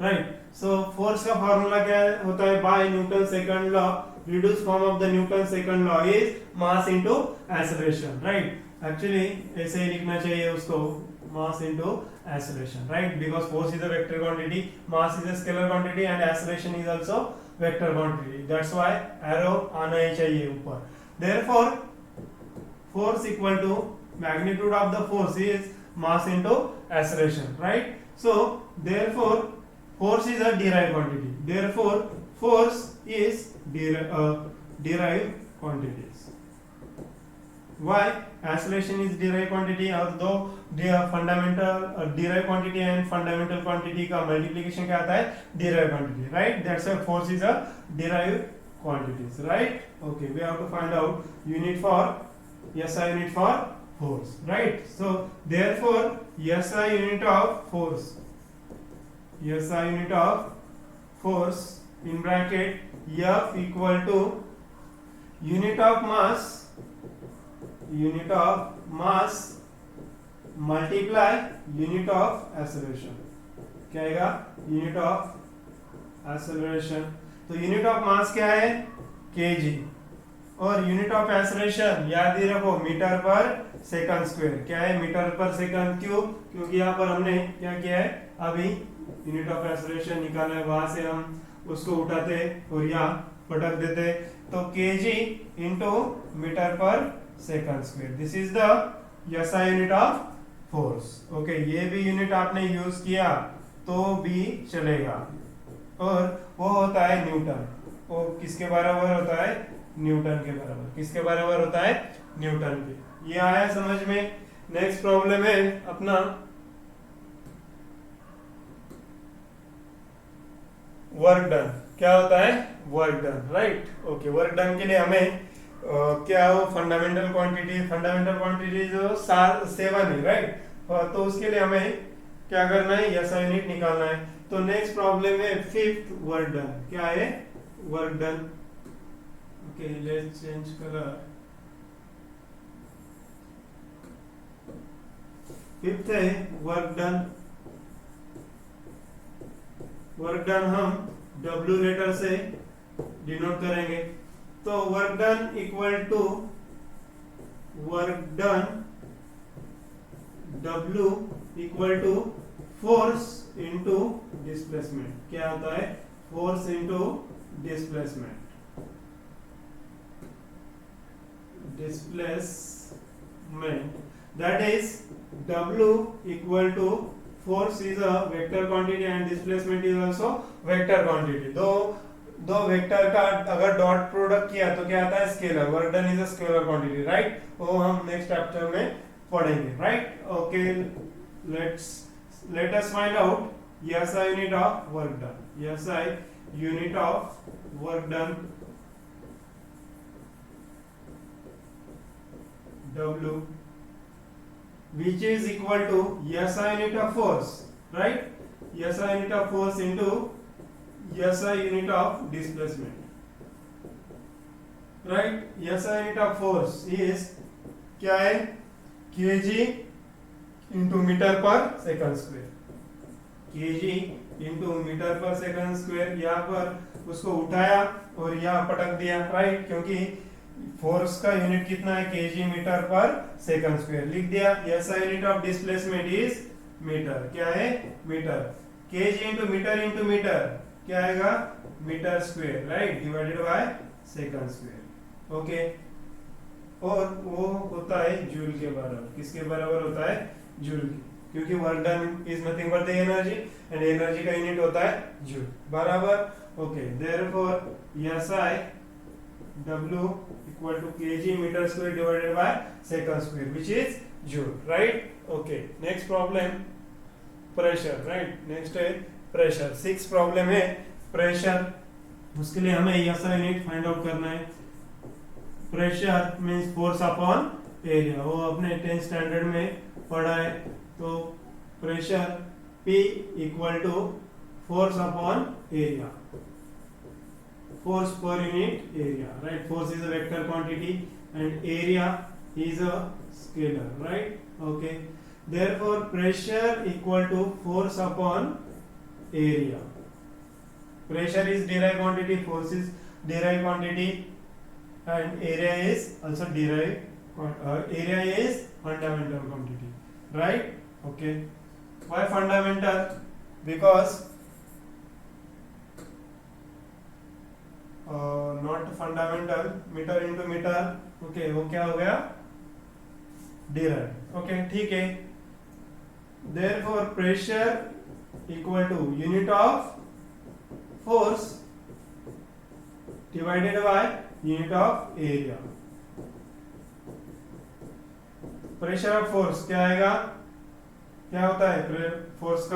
[SPEAKER 1] राइट? सो फोर्स का फॉर्मूला क्या होता है? By Newton second law, reduced form of the Newton second law is mass into acceleration, right? Actually ऐसे ही लिखना चाहिए उसको, mass into acceleration, right? Because force is a vector quantity, mass is a scalar quantity and acceleration is also vector quantity. That's why arrow आना ही चाहिए ऊपर. Therefore force equal to magnitude of the force is mass into acceleration, right? So therefore force is a derived quantity. Therefore force is derived quantities. Why? Acceleration is derived quantity, although fundamental derived quantity and fundamental quantity का multiplication क्या आता है? Derived quantity, right? That's why force is a derived quantities, right? Okay, we have to find out unit for SI unit for force, right? So therefore SI unit of force, SI unit of force in bracket F equal to unit of mass multiply unit of acceleration. क्या आएगा? Unit of acceleration. तो unit of mass क्या है? kg, और unit of acceleration याद ही रखो, metre पर second square. क्या है? मीटर पर सेकंड। क्यों? क्योंकि यहाँ पर हमने क्या किया है? अभी यूनिट ऑफ एक्सेलरेशन निकालना है, वहां से हम उसको उठाते और यहाँ पटक देते, तो kg इंटू मीटर पर second square. This is the SI unit of force. Okay, ये भी यूनिट आपने यूज किया तो भी चलेगा, और वो होता है न्यूटन। वो किसके बराबर होता है? न्यूटन के बराबर। किसके बराबर होता है? न्यूटन के। ये आया समझ में? नेक्स्ट प्रॉब्लम है अपना वर्क डन। क्या होता है? Work done, right? Okay, work done के लिए हमें क्या हो? फंडामेंटल क्वांटिटी जो 7 है, राइट? तो उसके लिए हमें क्या करना है? SI यूनिट निकालना है। तो नेक्स्ट प्रॉब्लम है फिफ्थ, वर्क डन। क्या है? Work done. Okay, let's change colour. Fifth है वर्क डन। वर्क डन हम W लेटर से डिनोट करेंगे। तो work done equal to work done W equal to force into displacement. क्या होता है? Force into displacement. That is W equal to force is a vector quantity and displacement is also vector quantity. दो vector का अगर dot product किया तो क्या आता है? Scalar. Work done is a scalar quantity, right? वो हम नेक्स्ट चैप्टर में पढ़ेंगे, right? Okay, let us find out SI unit of work done. SI unit of work done W, which is equal to SI unit of force, right? SI unit of force into SI unit of displacement, right? SI unit of force is क्या है? kg into metre पर second square. kg into metre पर second square. यहाँ पर उसको उठाया और यहाँ पटक दिया, राइट? क्योंकि फोर्स का यूनिट कितना है? kg मीटर पर सेकंड स्क्वायर। लिख दिया। SI unit of displacement is metre. क्या है? मीटर। kg इंटू मीटर क्या आएगा? Metre square, right? Divided by second square. Okay, और वो होता है जूल के बराबर। किसके बराबर होता है? जूल के, क्योंकि work done is nothing but the energy, and energy का यूनिट होता है जूल, बराबर? Okay, therefore SI W equal to kg meter square divided by second square, which is joule, right? Okay, next problem, pressure, right? Next है pressure. 6 problem है pressure. उसके लिए हमें SI unit find out करना है. Pressure means force upon area, वो अपने 10th standard में पढ़ा है। तो pressure P equal to force upon area, force per unit area, right? Force is a vector quantity and area is a scalar, right? Okay, therefore pressure equal to force upon area. Pressure is derived quantity, force is derived quantity, and area is also derived area is fundamental quantity, right? Okay, why fundamental? Because not fundamental, metre into metre, okay, वो क्या हो गया, derive, okay, ठीक है। Therefore pressure equal to unit of force divided by unit of area. Pressure of force क्या आएगा, क्या होता है फोर्स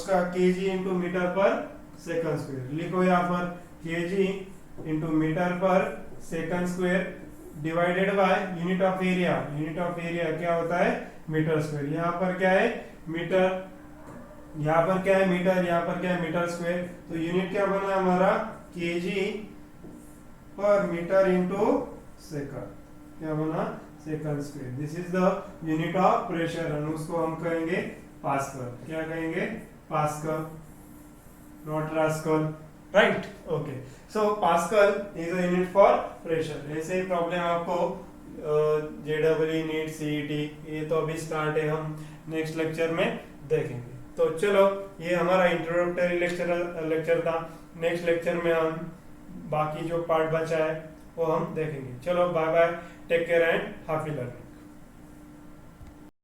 [SPEAKER 1] का केजी इंटू मीटर पर सेकंड स्क्वायर, लिखो यहाँ पर केजी इंटू मीटर पर second square divided by unit of area. Unit of area क्या होता है, मीटर स्क्वायर। यहाँ पर क्या है, मीटर, यहाँ पर क्या है, मीटर, यहाँ पर क्या है, मीटर स्क्वायर। तो यूनिट क्या बना हमारा, केजी पर मीटर इंटू सेकंड, क्या बना, second square. This is the unit of pressure, और उसको हम कहेंगे पास्कल। क्या कहेंगे, pascal, not Pascal, right? Okay, so Pascal is a unit for pressure। ऐसे ही प्रॉब्लम आपको JEE नीट CET ये तो अभी स्टार्ट है, हम नेक्स्ट लेक्चर में देखेंगे। तो चलो, ये हमारा इंट्रोडक्टरी लेक्चर था। नेक्स्ट लेक्चर में हम बाकी जो पार्ट बचा है वो हम देखेंगे। चलो, bye bye, take care and happy learning.